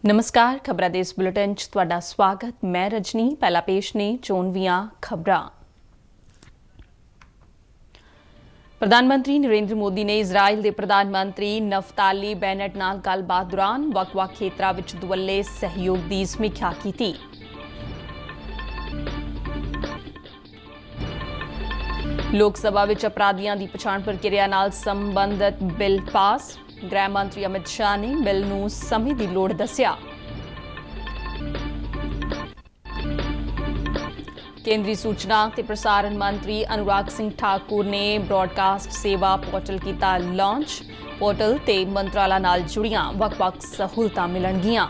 नमस्कार खबरां दे इस बुलेटिन च तुहाडा स्वागत। मैं रजनी। पहला पेश ने चोणवीआं खबरां। प्रधानमंत्री नरेंद्र मोदी ने इजराइल के प्रधानमंत्री नफताली बेनेट नाल गलबात दौरान ਵੱਖ-ਵੱਖ ਖੇਤਰਾਂ ਵਿੱਚ ਦੁਵੱਲੇ सहयोग की समीक्षा की। लोक सभा ਵਿੱਚ अपराधियों की पछाण प्रक्रिया नाल संबंधित बिल पास। गृह मंत्री अमित शाह ने बिल नूं समय की लोड़ दस्सिया। केंद्रीय सूचना ते प्रसारण मंत्री अनुराग सिंह ठाकुर ने ब्रॉडकास्ट सेवा पोर्टल किया लॉन्च। पोर्टल ते मंत्रालय नाल जुड़ियां वख-वख सहूलतां मिलणगीआं।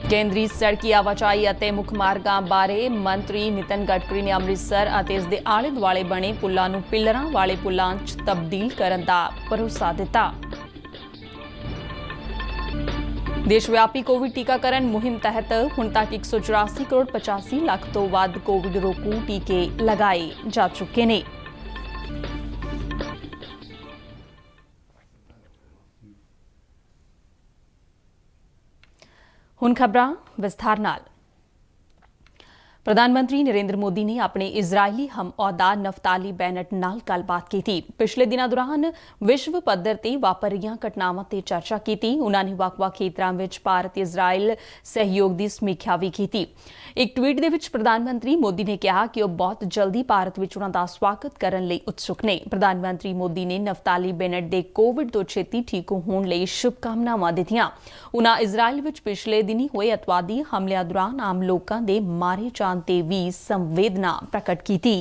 केंद्रीय सड़की आवाजाही ਅਤੇ ਮੁੱਖ ਮਾਰਗਾਂ ਬਾਰੇ ਮੰਤਰੀ ਨਿਤਨ ਗਡਕਰੀ ਨੇ ਅੰਮ੍ਰਿਤਸਰ ਅਤੇ ਇਸ ਦੇ ਆਲੇ ਦੁਆਲੇ ਬਣੇ ਪੁਲਾਂ ਨੂੰ ਪਿਲਰਾਂ ਵਾਲੇ ਪੁਲਾਂ 'ਚ ਤਬਦੀਲ ਕਰਨ ਦਾ ਭਰੋਸਾ ਦਿੱਤਾ। ਦੇਸ਼ਵਿਆਪੀ ਕੋਵਿਡ ਟੀਕਾਕਰਨ ਮੁਹਿੰਮ ਤਹਿਤ ਹੁਣ ਤੱਕ 184 ਕਰੋੜ 85 ਲੱਖ ਤੋਂ ਵੱਧ ਕੋਵਿਡ ਰੋਕੂ ਟੀਕੇ ਲਗਾਏ ਜਾ ਚੁੱਕੇ ਨੇ। ਹੁਣ ਖਬਰਾਂ ਵਿਸਥਾਰ ਨਾਲ। प्रधानमंत्री नरेंद्र मोदी ने अपने इजरायली हमअहदा नफताली बेनेट नाल गलबात की। पिछले दिनों दौरान विश्व पद्धर ते वापर रहीआं घटनावां ते चर्चा की। उन्होंने ਵੱਖ-ਵੱਖ खेत्रां विच भारत इजराइल सहयोग की समीक्षा भी की। एक ट्वीट दे विच प्रधानमंत्री मोदी ने कहा कि वह बहुत जल्दी भारत विच उन्हां दा स्वागत करन लई उत्सुक ने। प्रधानमंत्री मोदी ने नफताली बेनेट दे कोविड तो छेती ठीक होण लई शुभकामनावां दित्तियां। उन्हां इजराइल विच पिछले दिनी होए अतवादी हमलिਆਂ दौरान आम लोकां दे मारे जाण ते भी संवेदना प्रकट की।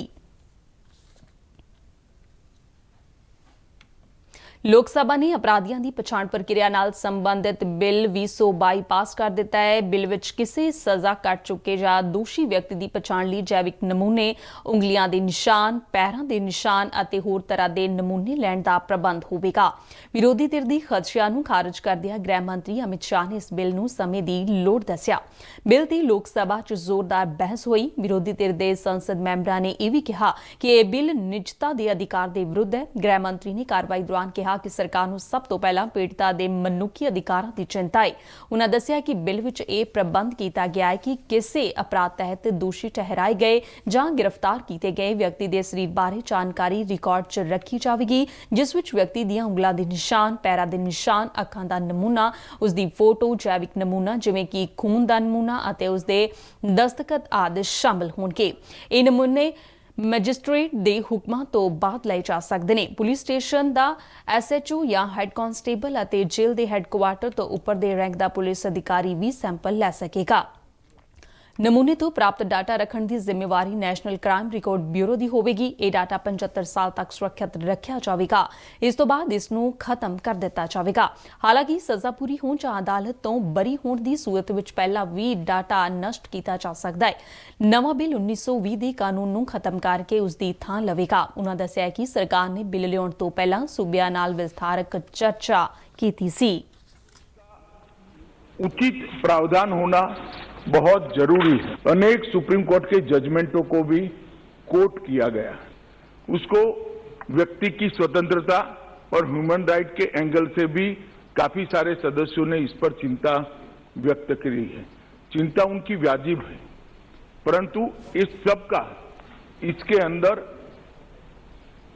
लोक सभा ने अपराधियों की पछाण प्रक्रिया नाल संबंधित बिल 2022 पास कर दिता है। बिल विच किसी सज़ा कट चुके या दोषी व्यक्ति की पछाण लई जैविक नमूने, उंगलियां दे निशान, पैरां दे निशान अते होर तरह के नमूने लैण दा प्रबंध होवेगा। विरोधी धिर दी खदशिआं नूं खारिज करदिआं गृह मंत्री अमित शाह ने इस बिल नूं समय की लोड़ दस्सिआ। बिल ते लोक सभा च जोरदार बहस हुई। विरोधी धिर दे संसद मैंबरां ने यह भी कहा कि यह बिल निजता के अधिकार के विरुद्ध है। गृह मंत्री ने कार्रवाई दौरान कहा कि सरकार नूं सब तो पहला पीड़िता दे मनुखी अधिकारां की चिंता है। उन्होंने दस्सिया कि बिल विच यह प्रबंध किया गया है कि किसी अपराध तहत दोषी ठहराए गए जां गिरफ्तार किए गए व्यक्ति के शरीर बारे जानकारी रिकॉर्ड च रखी जाएगी, जिस विच व्यक्ति दीआं उंगलां दे निशान, पैरां दे निशान, अखां दा नमूना, उसकी फोटो, जैविक नमूना जिवें कि खून दा नमूना अते उसदे दस्तखत आदि शामिल होणगे। ये नमूने मैजिस्ट्रेट दे हुक्मां तो बाद लए जा सकते हैं। पुलिस स्टेशन का SHO या हैड कांस्टेबल अते जेल के हैडकुआटर तो उपर दे रैंक का पुलिस अधिकारी भी सैंपल लै सकेगा। नमूने तो प्राप्त डाटा रखने की जिम्मेवारी नैशनल क्राइम रिकॉर्ड ब्यूरो की होगी। यह डाटा 75 साल तक सुरक्षित रखा जाएगा। इस तो बाद इसनूं खत्म कर दिता जाएगा। हालांकि सज़ा पूरी होने या अदालत तो बरी होने की सूरत विच पहला भी डाटा नष्ट किया जा सकता है। नवा बिल 1920 के कानून नूं खत्म करके उसकी थां लवेगा। उन्होंने दस्सिया कि सरकार ने बिल लियाउण तो पहला सूबिया नाल विस्तारक चर्चा की सी। उचित प्रावधान होना बहुत जरूरी है। अनेक सुप्रीम कोर्ट के जजमेंटों को भी कोट किया गया। उसको व्यक्ति की स्वतंत्रता और ह्यूमन राइट के एंगल से भी काफी सारे सदस्यों ने इस पर चिंता व्यक्त की है। चिंता उनकी वाजिब है, परंतु इस सब का इसके अंदर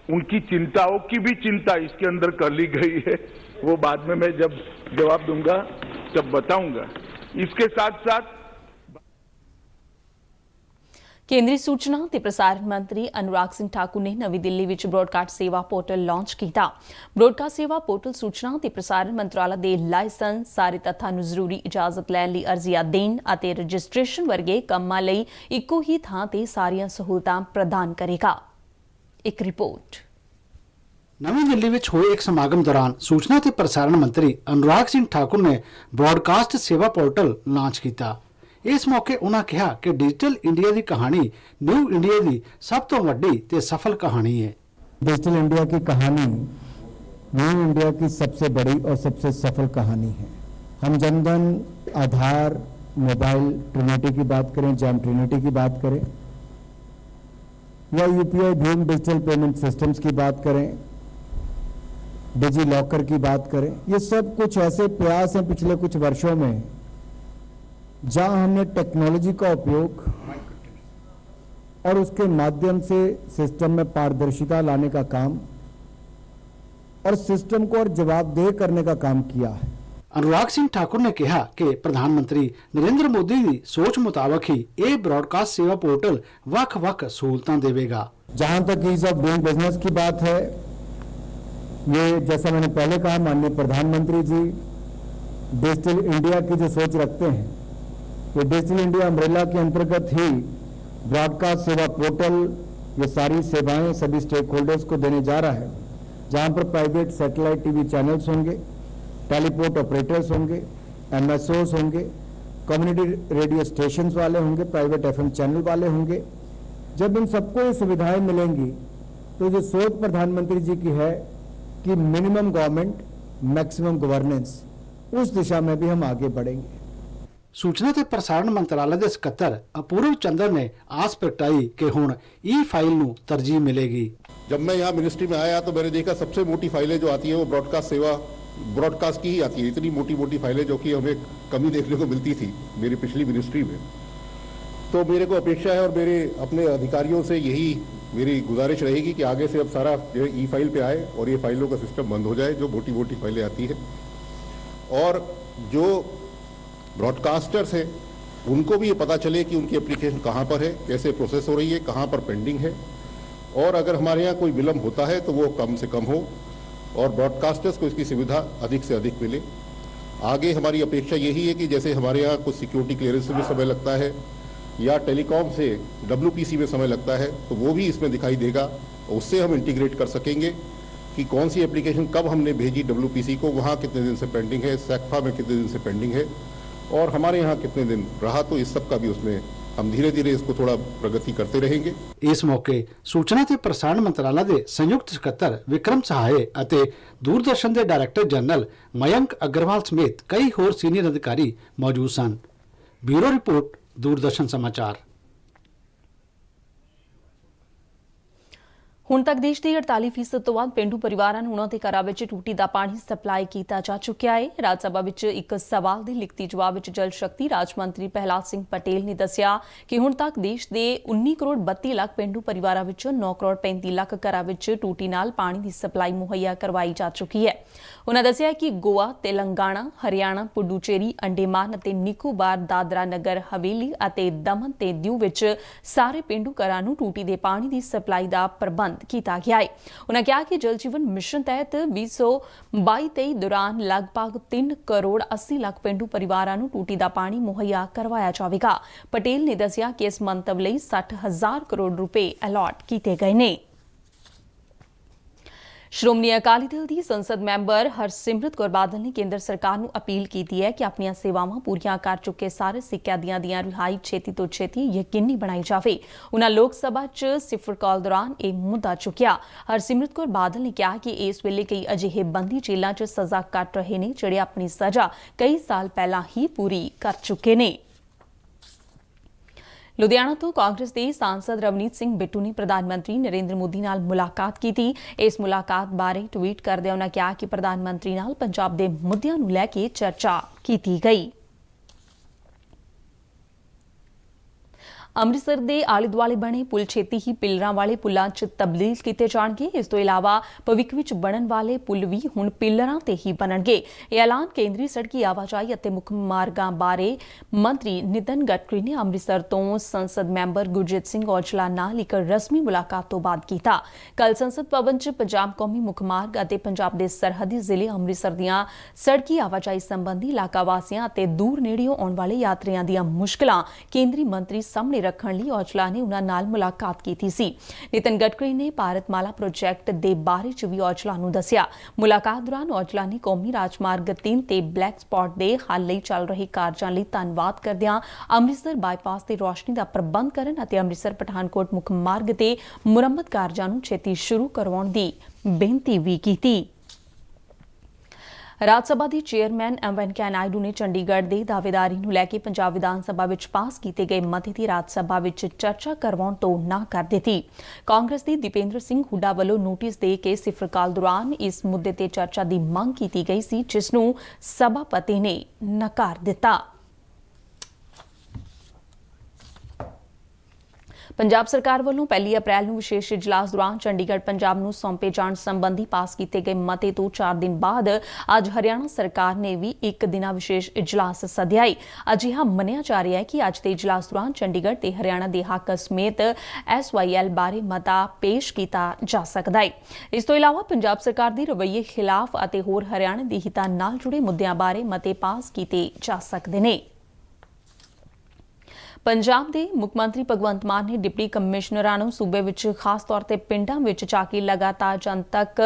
उनकी चिंताओं की भी चिंता इसके अंदर कर ली गई है। वो बाद में मैं जब जवाब दूंगा तब बताऊंगा। इसके साथ साथ केंद्रीय सूचना ते प्रसारण मंत्री अनुराग सिंह ठाकुर ने नवी दिल्ली विच ब्रॉडकास्ट सेवा पोर्टल लॉन्च किया। ब्रॉडकास्ट सेवा पोर्टल सूचना ते प्रसारण मंत्रालय के लाइसेंस, सारे तत्थां नूं जरूरी इजाजत लैण लई अर्जियां देण अते रजिस्ट्रेशन वर्गे कामां लई इक्को ही थां ते सारियां सहूलतां प्रदान करेगा। एक रिपोर्ट। नवी दिल्ली में हुए एक समागम दौरान सूचना ते प्रसारण मंत्री अनुराग सिंह ठाकुर ने ब्रॉडकास्ट सेवा पोर्टल लॉन्च किया। इस मौके उन्होंने कहा कि डिजिटल इंडिया की कहानी न्यू इंडिया की सब तो वड्डी ते सफल कहानी है। डिजिटल इंडिया की कहानी न्यू इंडिया की सबसे बड़ी और सबसे सफल कहानी है। हम जनधन, आधार, मोबाइल ट्रिनिटी की बात करें, जैम ट्रिनिटी की बात करें या UPI Bhim digital payment systems की बात करें, डिजी लॉकर की बात करें, ये सब कुछ ऐसे प्रयास हैं पिछले कुछ वर्षों में जहां हमने टेक्नोलॉजी का उपयोग और उसके माध्यम से सिस्टम में पारदर्शिता लाने का काम और सिस्टम को और जवाबदेह करने का काम किया है। अनुराग सिंह ठाकुर ने कहा कि प्रधानमंत्री नरेंद्र मोदी की सोच मुताबिक ही ये ब्रॉडकास्ट सेवा पोर्टल वख-वख सहूलतां देवेगा। जहां तक ईज ऑफ डूइंग बिजनेस की बात है, ये जैसा मैंने पहले कहा, माननीय प्रधानमंत्री जी डिजिटल इंडिया की जो सोच रखते हैं, ये डिजिटल इंडिया अम्ब्रेला के अंतर्गत ही ब्रॉडकास्ट सेवा पोर्टल ये सारी सेवाएं सभी स्टेक होल्डर्स को देने जा रहा है, जहां पर प्राइवेट सैटेलाइट टीवी चैनल्स होंगे, टेलीपोर्ट ऑपरेटर्स होंगे, एमएसओस होंगे, कम्युनिटी रेडियो स्टेशंस वाले होंगे, प्राइवेट एफएम चैनल वाले होंगे। जब इन सबको ये सुविधाएं मिलेंगी तो जो सोच प्रधानमंत्री जी की है कि मिनिमम गवर्नमेंट मैक्सिमम गवर्नेंस, उस दिशा में भी हम आगे बढ़ेंगे। सूचना ते प्रसारण मंत्रालय के सकत्तर अपूर्व चंद्र ने आस प्रगटाई कि हुण ई फाइल नूं तरजीह मिलेगी। जब मैं यहाँ मिनिस्ट्री में आया तो मैंने देखा सबसे मोटी फाइलें जो आती हैं वो ब्रॉडकास्ट की ही आती है। इतनी मोटी मोटी फाइलें जो कि हमें कमी देखने को मिलती थी मेरी पिछली मिनिस्ट्री में। तो मेरे को अपेक्षा है और मेरे अपने अधिकारियों से यही मेरी गुजारिश रहेगी कि आगे से अब सारा जो ई फाइल पे आए और ये फाइलों का सिस्टम बंद हो जाए जो मोटी मोटी फाइलें आती है। और जो ब्रॉडकास्टर्स हैं उनको भी ये पता चले कि उनकी एप्लीकेशन कहाँ पर है, कैसे प्रोसेस हो रही है, कहाँ पर पेंडिंग है, और अगर हमारे यहाँ कोई विलम्ब होता है तो वो कम से कम हो और ब्रॉडकास्टर्स को इसकी सुविधा अधिक से अधिक मिले। आगे हमारी अपेक्षा यही है कि जैसे हमारे यहाँ कुछ सिक्योरिटी क्लियरेंस में समय लगता है या टेलीकॉम से WPC में समय लगता है, तो वो भी इसमें दिखाई देगा। उससे हम इंटीग्रेट कर सकेंगे कि कौन सी एप्लीकेशन कब हमने भेजी WPC को, वहाँ कितने दिन से पेंडिंग है, सैक्फा में कितने दिन से पेंडिंग है और हमारे यहाँ कितने दिन रहा। तो इस सब का भी उसमें हम धीरे धीरे इसको थोड़ा प्रगति करते रहेंगे। इस मौके सूचना ते प्रसारण मंत्रालय के संयुक्त सकत्तर विक्रम सहाय अते दूरदर्शन के डायरैक्टर जनरल मयंक अग्रवाल समेत कई होर सीनियर अधिकारी मौजूद सन। ब्यूरो रिपोर्ट, दूरदर्शन समाचार। ਹੁਣ ਤੱਕ ਦੇਸ਼ ਦੇ 48% ਤੋਂ ਵੱਧ ਪੇਂਡੂ ਪਰਿਵਾਰਾਂ ਨੂੰ ਉਹਨਾਂ ਦੇ ਘਰਾਂ ਵਿੱਚ ਟੂਟੀ ਦਾ ਪਾਣੀ ਸਪਲਾਈ ਕੀਤਾ ਜਾ ਚੁੱਕਿਆ ਹੈ। ਰਾਜ ਸਭਾ ਵਿੱਚ ਇੱਕ ਸਵਾਲ ਦੇ ਲਿਖਤੀ ਜਵਾਬ ਵਿੱਚ ਜਲ ਸ਼ਕਤੀ ਰਾਜ ਮੰਤਰੀ ਪ੍ਰਹਿਲਾਦ ਸਿੰਘ ਪਟੇਲ ਨੇ ਦੱਸਿਆ ਕਿ ਹੁਣ ਤੱਕ ਦੇਸ਼ ਦੇ 19 ਕਰੋੜ 32 ਲੱਖ ਪੇਂਡੂ ਪਰਿਵਾਰਾਂ ਵਿੱਚ 9 ਕਰੋੜ 35 ਲੱਖ ਘਰਾਂ ਵਿੱਚ ਟੂਟੀ ਨਾਲ ਪਾਣੀ ਦੀ ਸਪਲਾਈ ਮੁਹੱਈਆ ਕਰਵਾਈ ਜਾ ਚੁੱਕੀ ਹੈ। ਉਹਨਾਂ ਦੱਸਿਆ ਕਿ ਗੋਆ, ਤੇਲੰਗਾਨਾ, ਹਰਿਆਣਾ, ਪੁਡੂਚੇਰੀ, ਅੰਡੇਮਾਨ ਅਤੇ ਨਿਕੋਬਾਰ, ਦਾਦਰਾ ਨਗਰ ਹਵੇਲੀ ਅਤੇ ਦਮਨ ਤੇ ਦਿਊ ਵਿੱਚ ਸਾਰੇ ਪੇਂਡੂ ਘਰਾਂ ਨੂੰ ਟੂਟੀ ਦੇ ਪਾਣੀ ਦੀ ਸਪਲਾਈ ਦਾ ਪ੍ਰਬੰਧ ਕੀਤਾ ਗਿਆ ਹੈ। ਉਹਨਾਂ ਕਿਹਾ ਕਿ ਜਲ ਜੀਵਨ ਮਿਸ਼ਨ ਤਹਿਤ 2022-23 ਦੌਰਾਨ ਲਗਭਗ 3 ਕਰੋੜ 80 ਲੱਖ ਪੇਂਡੂ ਪਰਿਵਾਰਾਂ ਨੂੰ ਟੂਟੀ ਦਾ ਪਾਣੀ ਮੁਹੱਈਆ ਕਰਵਾਇਆ ਜਾਵੇਗਾ। ਪਟੇਲ ਨੇ ਦੱਸਿਆ ਕਿ ਇਸ ਮੰਤਵ ਲਈ 60,000 ਕਰੋੜ ਰੁਪਏ ਅਲਾਟ ਕੀਤੇ ਗਏ ਨੇ। ਸ਼੍ਰੋਮਣੀ ਅਕਾਲੀ ਦਲ ਦੀ ਸੰਸਦ ਮੈਂਬਰ ਹਰਸਿਮਰਤ ਕੌਰ ਬਾਦਲ ਨੇ ਕੇਂਦਰ ਸਰਕਾਰ ਨੂੰ ਅਪੀਲ ਕੀਤੀ ਹੈ ਕਿ ਆਪਣੀਆਂ ਸੇਵਾਵਾਂ ਪੂਰੀਆਂ ਕਰ ਚੁੱਕੇ ਸਾਰੇ ਸਿੱਖ ਕੈਦੀਆਂ ਦੀਆਂ ਰਿਹਾਈ ਛੇਤੀ ਤੋਂ ਛੇਤੀ ਯਕੀਨੀ ਬਣਾਈ ਜਾਵੇ। ਉਨ੍ਹਾਂ ਲੋਕ ਸਭਾ 'ਚ ਸਿਫਰ ਕਾਲ ਦੌਰਾਨ ਇਹ ਮੁੱਦਾ ਚੁੱਕਿਆ। ਹਰਸਿਮਰਤ ਕੌਰ ਬਾਦਲ ਨੇ ਕਿਹਾ ਕਿ ਇਸ ਵੇਲੇ ਕਈ ਅਜਿਹੇ ਬੰਦੀ ਜੇਲ੍ਹਾਂ 'ਚ ਸਜ਼ਾ ਕੱਟ ਰਹੇ ਨੇ ਜਿਹੜੇ ਆਪਣੀ ਸਜ਼ਾ ਕਈ ਸਾਲ ਪਹਿਲਾਂ ਹੀ ਪੂਰੀ ਕਰ ਚੁੱਕੇ ਨੇ। ਲੁਧਿਆਣਾ ਤੋਂ ਕਾਂਗਰਸ ਦੇ ਸਾਂਸਦ ਰਵਨੀਤ ਸਿੰਘ ਬਿੱਟੂ ਨੇ ਪ੍ਰਧਾਨ ਮੰਤਰੀ ਨਰਿੰਦਰ ਮੋਦੀ ਨਾਲ ਮੁਲਾਕਾਤ ਕੀਤੀ। ਇਸ ਮੁਲਾਕਾਤ ਬਾਰੇ ਟਵੀਟ ਕਰਦਿਆਂ ਉਨ੍ਹਾਂ ਕਿਹਾ ਕਿ ਪ੍ਰਧਾਨ ਮੰਤਰੀ ਨਾਲ ਪੰਜਾਬ ਦੇ ਮੁੱਦਿਆਂ ਨੂੰ ਲੈ ਕੇ ਚਰਚਾ ਕੀਤੀ ਗਈ। ਅੰਮ੍ਰਿਤਸਰ ਦੇ ਆਲੇ ਦੁਆਲੇ ਬਣੇ ਪੁਲ ਛੇਤੀ ਹੀ ਪਿਲਰਾਂ ਵਾਲੇ ਪੁਲਾਂ 'ਚ ਤਬਦੀਲ ਕੀਤੇ ਜਾਣਗੇ। ਇਸ ਤੋਂ ਇਲਾਵਾ ਭਵਿੱਖ ਵਿੱਚ ਬਣਨ ਵਾਲੇ ਪੁਲ ਵੀ ਹੁਣ ਪਿਲਰਾਂ ਤੇ ਹੀ ਬਣਨਗੇ। ਇਹ ਐਲਾਨ ਕੇਂਦਰੀ ਸੜਕੀ ਆਵਾਜਾਈ ਅਤੇ ਮੁੱਖ ਮਾਰਗਾਂ ਬਾਰੇ ਮੰਤਰੀ ਨਿਤਨ ਗਡਕਰੀ ਨੇ ਅੰਮ੍ਰਿਤਸਰ ਤੋਂ ਸੰਸਦ ਮੈਂਬਰ ਗੁਰਜੀਤ ਸਿੰਘ ਔਜਲਾ ਨਾਲ ਇੱਕ ਰਸਮੀ ਮੁਲਾਕਾਤ ਤੋਂ ਬਾਅਦ ਕੀਤਾ। ਕੱਲ੍ਹ ਸੰਸਦ ਭਵਨ 'ਚ ਪੰਜਾਬ ਕੌਮੀ ਮੁੱਖ ਮਾਰਗ ਅਤੇ ਪੰਜਾਬ ਦੇ ਸਰਹੱਦੀ ਜ਼ਿਲ੍ਹੇ ਅੰਮ੍ਰਿਤਸਰ ਦੀਆਂ ਸੜਕੀ ਆਵਾਜਾਈ ਸੰਬੰਧੀ ਇਲਾਕਾ ਵਾਸੀਆਂ ਅਤੇ ਦੂਰ ਨੇੜਿਓਂ ਆਉਣ ਵਾਲੇ ਯਾਤਰੀਆਂ ਦੀਆਂ ਮੁਸ਼ਕਲਾਂ ਕੇਂਦਰੀ ਮੰਤਰੀ ਸਾਹਮਣੇ ਰੱਖਣ ਲਈ ਔਜਲਾ ਨੇ ਉਹਨਾਂ ਨਾਲ ਮੁਲਾਕਾਤ ਕੀਤੀ ਸੀ। ਨਿਤਨ ਗਡਕਰੀ ਨੇ ਭਾਰਤਮਾਲਾ ਪ੍ਰੋਜੈਕਟ ਦੇ ਬਾਰੇ 'ਚ ਵੀ ਔਜਲਾ ਨੂੰ ਦੱਸਿਆ। ਮੁਲਾਕਾਤ ਦੌਰਾਨ ਔਜਲਾ ਨੇ ਕੌਮੀ ਰਾਜਮਾਰਗ 3 ਤੇ ਬਲੈਕ ਸਪਾਟ ਦੇ ਹੱਲ ਲਈ ਚੱਲ ਰਹੇ ਕਾਰਜਾਂ ਲਈ ਧੰਨਵਾਦ ਕਰਦਿਆਂ ਅੰਮ੍ਰਿਤਸਰ ਬਾਈਪਾਸ ਤੇ ਰੋਸ਼ਨੀ ਦਾ ਪ੍ਰਬੰਧ ਕਰਨ ਅਤੇ ਅੰਮ੍ਰਿਤਸਰ ਪਠਾਨਕੋਟ ਮੁੱਖ ਮਾਰਗ ਤੇ ਮੁਰੰਮਤ ਕਾਰਜਾਂ ਨੂੰ ਛੇਤੀ ਸ਼ੁਰੂ ਕਰਵਾਉਣ ਦੀ ਬੇਨਤੀ ਵੀ ਕੀਤੀ। ਰਾਜ ਸਭਾ ਦੇ ਚੇਅਰਮੈਨ ਐਮ ਵੈਂਕਈਆ ਨਾਇਡੂ ਨੇ ਚੰਡੀਗੜ੍ਹ ਦੇ ਦਾਅਵੇਦਾਰੀ ਨੂੰ ਲੈ ਕੇ ਪੰਜਾਬ ਵਿਧਾਨ ਸਭਾ ਵਿੱਚ ਪਾਸ ਕੀਤੇ ਗਏ ਮਤੇ ਦੀ ਰਾਜ ਸਭਾ ਵਿੱਚ ਚਰਚਾ ਕਰਵਾਉਣ ਤੋਂ ਨਾ ਕਰ ਦਿੱਤੀ। ਕਾਂਗਰਸ ਦੇ ਦੀਪੇਂਦਰ ਸਿੰਘ ਹੁੱਡਾ ਵੱਲੋਂ ਨੋਟਿਸ ਦੇ ਕੇ ਸਿਫਰ ਕਾਲ ਦੌਰਾਨ ਇਸ ਮੁੱਦੇ ਤੇ ਚਰਚਾ ਦੀ ਮੰਗ ਕੀਤੀ ਗਈ ਸੀ, ਜਿਸ ਨੂੰ ਸਭਾਪਤੀ ਨੇ ਨਕਾਰ ਦਿੱਤਾ। ਪੰਜਾਬ ਸਰਕਾਰ ਵੱਲੋਂ 1 ਅਪ੍ਰੈਲ ਨੂੰ ਵਿਸ਼ੇਸ਼ ਇਜਲਾਸ ਦੌਰਾਨ ਚੰਡੀਗੜ੍ਹ ਪੰਜਾਬ ਨੂੰ ਸੌਂਪੇ ਜਾਣ ਸੰਬੰਧੀ ਪਾਸ ਕੀਤੇ ਗਏ ਮਤੇ ਤੋਂ 4 ਦਿਨ ਬਾਅਦ ਅੱਜ ਹਰਿਆਣਾ ਸਰਕਾਰ ਨੇ ਵੀ ਇੱਕ ਦਿਨਾ ਵਿਸ਼ੇਸ਼ ਇਜਲਾਸ ਸੱਦਿਆ ਹੈ। ਅਜਿਹਾ ਮੰਨਿਆ ਜਾ ਰਿਹਾ ਹੈ ਕਿ ਅੱਜ ਦੇ ਇਜਲਾਸ ਦੌਰਾਨ ਚੰਡੀਗੜ੍ਹ ਤੇ ਹਰਿਆਣਾ ਦੇ ਹੱਕ ਸਮੇਤ SYL ਬਾਰੇ ਮਤਾ ਪੇਸ਼ ਕੀਤਾ ਜਾ ਸਕਦਾ ਹੈ। ਇਸ ਤੋਂ ਇਲਾਵਾ ਪੰਜਾਬ ਸਰਕਾਰ ਦੇ ਰਵੱਈਏ ਖਿਲਾਫ ਅਤੇ ਹੋਰ ਹਰਿਆਣਾ ਦੇ ਹਿੱਤਾਂ ਨਾਲ ਜੁੜੇ ਮੁੱਦਿਆਂ ਬਾਰੇ ਮਤੇ ਪਾਸ ਕੀਤੇ ਜਾ ਸਕਦੇ ਨੇ। ਪੰਜਾਬ ਦੇ ਮੁੱਖ ਮੰਤਰੀ ਭਗਵੰਤ ਮਾਨ ਨੇ ਡਿਪਟੀ ਕਮਿਸ਼ਨਰਾਂ ਨੂੰ ਸੂਬੇ ਵਿੱਚ ਖਾਸ ਤੌਰ ਤੇ ਪਿੰਡਾਂ ਵਿੱਚ ਜਾ ਕੇ ਲਗਾਤਾਰ ਜਨਤਕ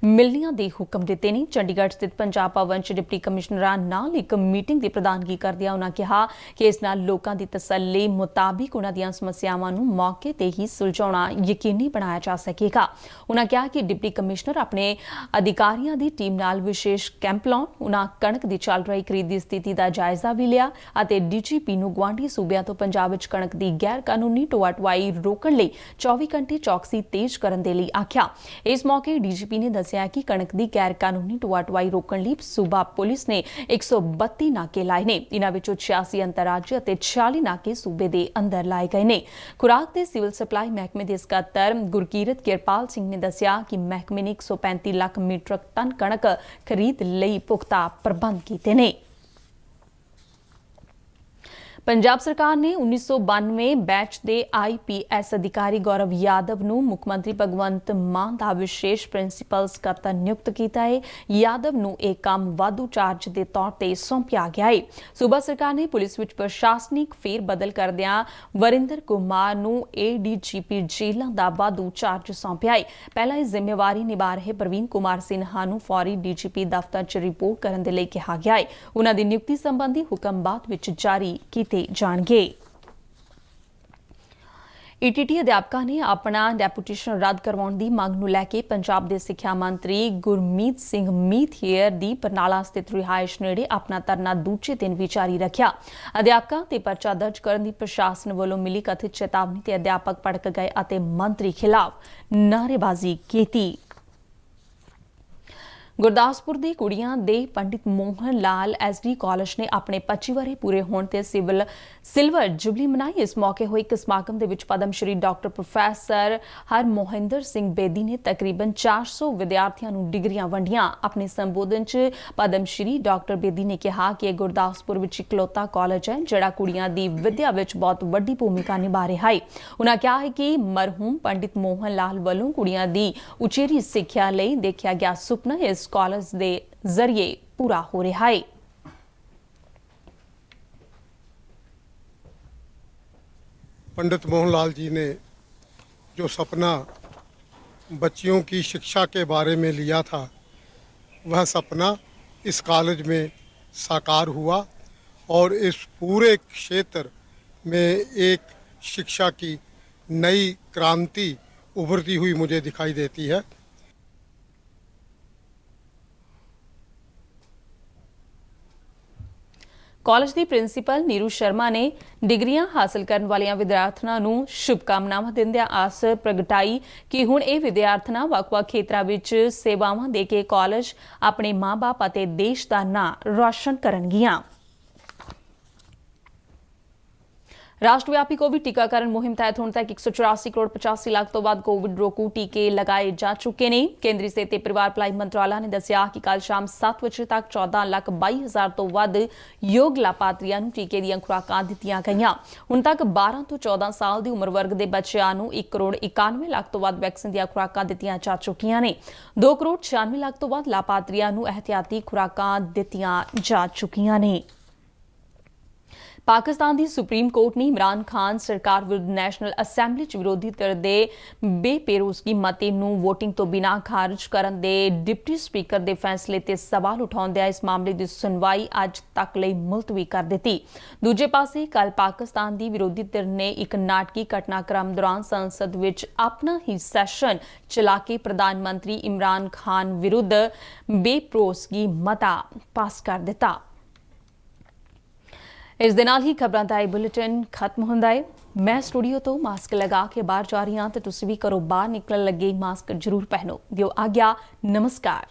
ਮਿਲਣੀਆਂ ਦੇ ਹੁਕਮ ਦਿੱਤੇ ਨੇ। ਚੰਡੀਗੜ੍ਹ ਸਥਿਤ ਪੰਜਾਬ ਭਵਨ 'ਚ ਡਿਪਟੀ ਕਮਿਸ਼ਨਰਾਂ ਨਾਲ ਇੱਕ ਮੀਟਿੰਗ ਦੀ ਪ੍ਰਧਾਨਗੀ ਕਰਦਿਆਂ ਉਨ੍ਹਾਂ ਕਿਹਾ ਕਿ ਇਸ ਨਾਲ ਲੋਕਾਂ ਦੀ ਤਸੱਲੀ ਮੁਤਾਬਿਕ ਉਨ੍ਹਾਂ ਦੀਆਂ ਸਮੱਸਿਆਵਾਂ ਨੂੰ ਮੌਕੇ ਤੇ ਹੀ ਸੁਲਝਾਉਣਾ ਯਕੀਨੀ ਬਣਾਇਆ ਜਾ ਸਕੇਗਾ। ਉਨ੍ਹਾਂ ਕਿਹਾ ਕਿ ਡਿਪਟੀ ਕਮਿਸ਼ਨਰ ਆਪਣੇ ਅਧਿਕਾਰੀਆਂ ਦੀ ਟੀਮ ਨਾਲ ਵਿਸ਼ੇਸ਼ ਕੈਂਪ ਲਾਉਣ, ਉਨ੍ਹਾਂ ਕਣਕ ਦੀ ਚੱਲ ਰਹੀ ਖਰੀਦ ਦੀ ਸਥਿਤੀ ਦਾ ਜਾਇਜ਼ਾ ਵੀ ਲਿਆ ਅਤੇ DGP ਨੂੰ ਗੁਆਂਢੀ ਸੂਬਿਆਂ ਤੋਂ ਪੰਜਾਬ ਵਿੱਚ ਕਣਕ ਦੀ ਗੈਰ ਕਾਨੂੰਨੀ ਢੋਆ ਢੁਆਈ ਰੋਕਣ ਲਈ 24 ਘੰਟੇ ਚੌਕਸੀ ਤੇਜ਼ ਕਰਨ ਦੇ ਲਈ ਆਖਿਆ। ਇਸ ਮੌਕੇ DGP ਨੇ ਦੱਸਿਆ ਕਿ ਕਣਕ ਦੀ ਗੈਰ ਕਾਨੂੰਨੀ ਢੋਆ ਢੁਆਈ ਰੋਕਣ ਲਈ ਸੂਬਾ ਪੁਲਿਸ ਨੇ 132 ਨਾਕੇ ਲਾਏ ਨੇ। ਇਨ੍ਹਾਂ ਵਿੱਚੋਂ 86 ਅੰਤਰਰਾਜੀ ਅਤੇ 46 ਨਾਕੇ ਸੂਬੇ ਦੇ ਅੰਦਰ ਲਾਏ ਗਏ ਨੇ। ਖੁਰਾਕ ਤੇ ਸਿਵਲ ਸਪਲਾਈ ਮਹਿਕਮੇ ਦੇ ਸਕੱਤਰ ਗੁਰਕੀਰਤ ਕਿਰਪਾਲ ਸਿੰਘ ਨੇ ਦੱਸਿਆ ਕਿ ਮਹਿਕਮੇ ਨੇ 135 ਲੱਖ ਮੀਟ੍ਰਿਕ ਟਨ ਕਣਕ ਖਰੀਦ ਲਈ ਪੁਖਤਾ ਪ੍ਰਬੰਧ ਕੀਤੇ ਨੇ। ਪੰਜਾਬ ਸਰਕਾਰ ਨੇ 1992 ਬੈਚ ਦੇ IPS ਅਧਿਕਾਰੀ ਗੌਰਵ ਯਾਦਵ ਨੂੰ ਮੁੱਖ ਮੰਤਰੀ ਭਗਵੰਤ ਮਾਨ ਦਾ ਵਿਸ਼ੇਸ਼ ਪ੍ਰਿੰਸੀਪਲ ਸਕੱਤਰ ਨਿਯੁਕਤ ਕੀਤਾ ਹੈ। ਯਾਦਵ ਨੂੰ ਇਹ ਕੰਮ ਵਾਧੂ ਚਾਰਜ ਦੇ ਤੌਰ ਤੇ ਸੌਂਪਿਆ ਗਿਆ ਹੈ। ਸੂਬਾ ਸਰਕਾਰ ਨੇ ਪੁਲਿਸ ਵਿੱਚ ਪ੍ਰਸ਼ਾਸਨਿਕ ਫੇਰ ਬਦਲ ਕਰਦਿਆਂ ਵਰਿੰਦਰ ਕੁਮਾਰ ਨੂੰ ADGP ਜੇਲ੍ਹਾਂ ਦਾ ਵਾਧੂ ਚਾਰਜ ਸੌਂਪਿਆ ਹੈ। ਪਹਿਲਾਂ ਇਹ ਜ਼ਿੰਮੇਵਾਰੀ ਨਿਭਾ ਰਹੇ ਪ੍ਰਵੀਨ ਕੁਮਾਰ ਸਿਨਹਾ ਨੂੰ ਫੌਰੀ DGP ਦਫ਼ਤਰ 'ਚ ਰਿਪੋਰਟ ਕਰਨ ਦੇ ਲਈ ਕਿਹਾ ਗਿਆ ਹੈ। ਉਨ੍ਹਾਂ ਦੀ ਨਿਯੁਕਤੀ ਸੰਬੰਧੀ ਹੁਕਮ ਬਾਅਦ ਵਿੱਚ ਜਾਰੀ ਕੀਤੇ ਜਾਣਗੇ। ETT ਅਧਿਆਪਕਾਂ ਨੇ ਆਪਣਾ ਡੈਪੂਟੇਸ਼ਨ ਰੱਦ ਕਰਵਾਉਣ ਦੀ ਮੰਗ ਨੂੰ ਲੈ ਕੇ ਪੰਜਾਬ ਦੇ ਸਿੱਖਿਆ ਮੰਤਰੀ ਗੁਰਮੀਤ ਸਿੰਘ ਮੀਥੇਰ ਦੀ ਬਰਨਾਲਾ ਸਥਿਤ ਰਿਹਾਇਸ਼ ਨੇੜੇ ਆਪਣਾ ਧਰਨਾ ਦੂਜੇ ਦਿਨ ਵੀ ਜਾਰੀ ਰੱਖਿਆ। ਅਧਿਆਪਕਾਂ ਤੇ ਪਰਚਾ ਦਰਜ ਕਰਨ ਦੀ ਪ੍ਰਸ਼ਾਸਨ ਵੱਲੋਂ ਮਿਲੀ ਕਥਿਤ ਚੇਤਾਵਨੀ ਤੇ ਅਧਿਆਪਕ ਭੜਕ ਗਏ ਅਤੇ ਮੰਤਰੀ ਖਿਲਾਫ ਨਾਅਰੇਬਾਜ਼ੀ ਕੀਤੀ। ਗੁਰਦਾਸਪੁਰ ਦੀ ਕੁੜੀਆਂ ਦੇ ਪੰਡਿਤ ਮੋਹਨ ਲਾਲ SD ਕਾਲਜ ਨੇ ਆਪਣੇ 25 ਵਰ੍ਹੇ ਪੂਰੇ ਹੋਣ ਤੇ ਸਿਲਵਰ ਜੁਬਲੀ ਮਨਾਈ। ਇਸ ਮੌਕੇ ਹੋਏ ਇੱਕ ਸਮਾਗਮ ਦੇ ਵਿੱਚ ਪਦਮ ਸ਼੍ਰੀ ਡਾਕਟਰ ਪ੍ਰੋਫੈਸਰ ਹਰਮੋਹਿੰਦਰ ਸਿੰਘ ਬੇਦੀ ਨੇ ਤਕਰੀਬਨ 400 ਵਿਦਿਆਰਥੀਆਂ ਨੂੰ ਡਿਗਰੀਆਂ ਵੰਡੀਆਂ। ਆਪਣੇ ਸੰਬੋਧਨ 'ਚ ਪਦਮ ਸ਼੍ਰੀ ਡਾਕਟਰ ਬੇਦੀ ਨੇ ਕਿਹਾ ਕਿ ਇਹ ਗੁਰਦਾਸਪੁਰ ਵਿੱਚ ਇਕਲੌਤਾ ਕਾਲਜ ਹੈ ਜਿਹੜਾ ਕੁੜੀਆਂ ਦੀ ਵਿੱਦਿਆ ਵਿੱਚ ਬਹੁਤ ਵੱਡੀ ਭੂਮਿਕਾ ਨਿਭਾ ਰਿਹਾ ਹੈ। ਉਨ੍ਹਾਂ ਕਿਹਾ ਹੈ ਕਿ ਮਰਹੂਮ ਪੰਡਿਤ ਮੋਹਨ ਲਾਲ ਵੱਲੋਂ ਕੁੜੀਆਂ ਦੀ ਉਚੇਰੀ ਸਿੱਖਿਆ ਲਈ ਦੇਖਿਆ ਗਿਆ ਸੁਪਨਾ ਇਸ ਕਾਲਜ ਦੇ ਜ਼ਰੀਏ ਪੂਰਾ ਹੋ ਰਿਹਾ ਹੈ। पंडित मोहनलाल जी ने जो सपना बच्चियों की शिक्षा के बारे में लिया था वह सपना इस कॉलेज में साकार हुआ और इस पूरे क्षेत्र में एक शिक्षा की नई क्रांति उभरती हुई मुझे दिखाई देती है। ਕਾਲਜ ਦੀ ਪ੍ਰਿੰਸੀਪਲ ਨੀਰੂ ਸ਼ਰਮਾ ਨੇ ਡਿਗਰੀਆਂ ਹਾਸਲ ਕਰਨ ਵਾਲੀਆਂ ਵਿਦਿਆਰਥਣਾਂ ਨੂੰ ਸ਼ੁਭਕਾਮਨਾਵਾਂ ਦਿੰਦਿਆਂ ਆਸ ਪ੍ਰਗਟਾਈ ਕਿ ਹੁਣ ਇਹ ਵਿਦਿਆਰਥਣਾਂ ਵੱਖ-ਵੱਖ ਖੇਤਰਾਂ ਵਿੱਚ ਸੇਵਾਵਾਂ ਦੇ ਕੇ ਕਾਲਜ ਆਪਣੇ ਮਾਂ-ਬਾਪ ਅਤੇ ਦੇਸ਼ ਦਾ ਨਾਂ ਰੌਸ਼ਨ ਕਰਨਗੀਆਂ। ਰਾਸ਼ਟਰਵਿਆਪੀ ਕੋਵਿਡ ਟੀਕਾਕਰਨ ਮੁਹਿੰਮ ਤਹਿਤ ਹੁਣ ਤੱਕ 184 ਕਰੋੜ 85 ਲੱਖ ਤੋਂ ਵੱਧ ਕੋਵਿਡ ਰੋਕੂ ਟੀਕੇ ਲਗਾਏ ਜਾ ਚੁੱਕੇ ਨੇ। ਕੇਂਦਰੀ ਸਿਹਤ ਤੇ ਪਰਿਵਾਰ ਭਲਾਈ ਮੰਤਰਾਲਾ ਨੇ ਦੱਸਿਆ ਕਿ ਕੱਲ੍ਹ ਸ਼ਾਮ 7 ਵਜੇ ਤੱਕ 14,22,000 ਤੋਂ ਵੱਧ ਯੋਗ ਲਾਭਪਾਤਰੀਆਂ ਨੂੰ ਟੀਕੇ ਦੀਆਂ ਖੁਰਾਕਾਂ ਦਿੱਤੀਆਂ ਗਈਆਂ। ਹੁਣ ਤੱਕ 12 ਤੋਂ 14 ਸਾਲ ਦੀ ਉਮਰ ਵਰਗ ਦੇ ਬੱਚਿਆਂ ਨੂੰ 1 ਕਰੋੜ 91 ਲੱਖ ਤੋਂ ਵੱਧ ਵੈਕਸੀਨ ਦੀਆਂ ਖੁਰਾਕਾਂ ਦਿੱਤੀਆਂ ਜਾ ਚੁੱਕੀਆਂ ਨੇ। 2 ਕਰੋੜ 96 ਲੱਖ ਤੋਂ ਵੱਧ ਲਾਭਪਾਤਰੀਆਂ ਨੂੰ ਇਹਤਿਆਤੀ ਖੁਰਾਕਾਂ ਦਿੱਤੀਆਂ ਜਾ ਚੁੱਕੀਆਂ ਨੇ। ਪਾਕਿਸਤਾਨ ਦੀ ਸੁਪਰੀਮ ਕੋਰਟ ਨੇ ਇਮਰਾਨ ਖਾਨ ਸਰਕਾਰ ਵਿਰੁੱਧ ਨੈਸ਼ਨਲ ਅਸੈਂਬਲੀ 'ਚ ਵਿਰੋਧੀ ਧਿਰ ਦੇ ਬੇਪੇਰੋਜ਼ਗੀ ਮਤੇ ਨੂੰ ਵੋਟਿੰਗ ਤੋਂ ਬਿਨਾਂ ਖਾਰਜ ਕਰਨ ਦੇ ਡਿਪਟੀ ਸਪੀਕਰ ਦੇ ਫੈਸਲੇ ਤੇ ਸਵਾਲ ਉਠਾਉਂਦਿਆਂ ਇਸ ਮਾਮਲੇ ਦੀ ਸੁਣਵਾਈ ਅੱਜ ਤੱਕ ਲਈ ਮੁਲਤਵੀ ਕਰ ਦਿੱਤੀ। ਦੂਜੇ ਪਾਸੇ ਕੱਲ ਪਾਕਿਸਤਾਨ ਦੀ ਵਿਰੋਧੀ ਧਿਰ ਨੇ ਇੱਕ ਨਾਟਕੀ ਘਟਨਾਕ੍ਰਮ ਦੌਰਾਨ ਸੰਸਦ ਵਿੱਚ ਆਪਣਾ ਹੀ ਸੈਸ਼ਨ ਚਲਾ ਕੇ ਪ੍ਰਧਾਨ ਮੰਤਰੀ ਇਮਰਾਨ ਖਾਨ ਵਿਰੁੱਧ ਬੇਪੇਰੋਜ਼ਗੀ ਮਤਾ ਪਾਸ ਕਰ ਦਿੱਤਾ। ਇਸ ਦੇ ਨਾਲ ਹੀ ਖਬਰਾਂ ਦਾ ਇਹ ਬੁਲੇਟਿਨ ਖਤਮ ਹੁੰਦਾ ਹੈ। ਮੈਂ ਸਟੂਡੀਓ ਤੋਂ ਮਾਸਕ ਲਗਾ ਕੇ ਬਾਹਰ ਜਾ ਰਹੀ ਹਾਂ ਤੇ ਤੁਸੀਂ ਵੀ ਘਰੋਂ ਬਾਹਰ ਨਿਕਲਣ ਲੱਗੇ ਮਾਸਕ ਜ਼ਰੂਰ ਪਹਿਨੋ। ਦਿਓ ਆਗਿਆ, ਨਮਸਕਾਰ।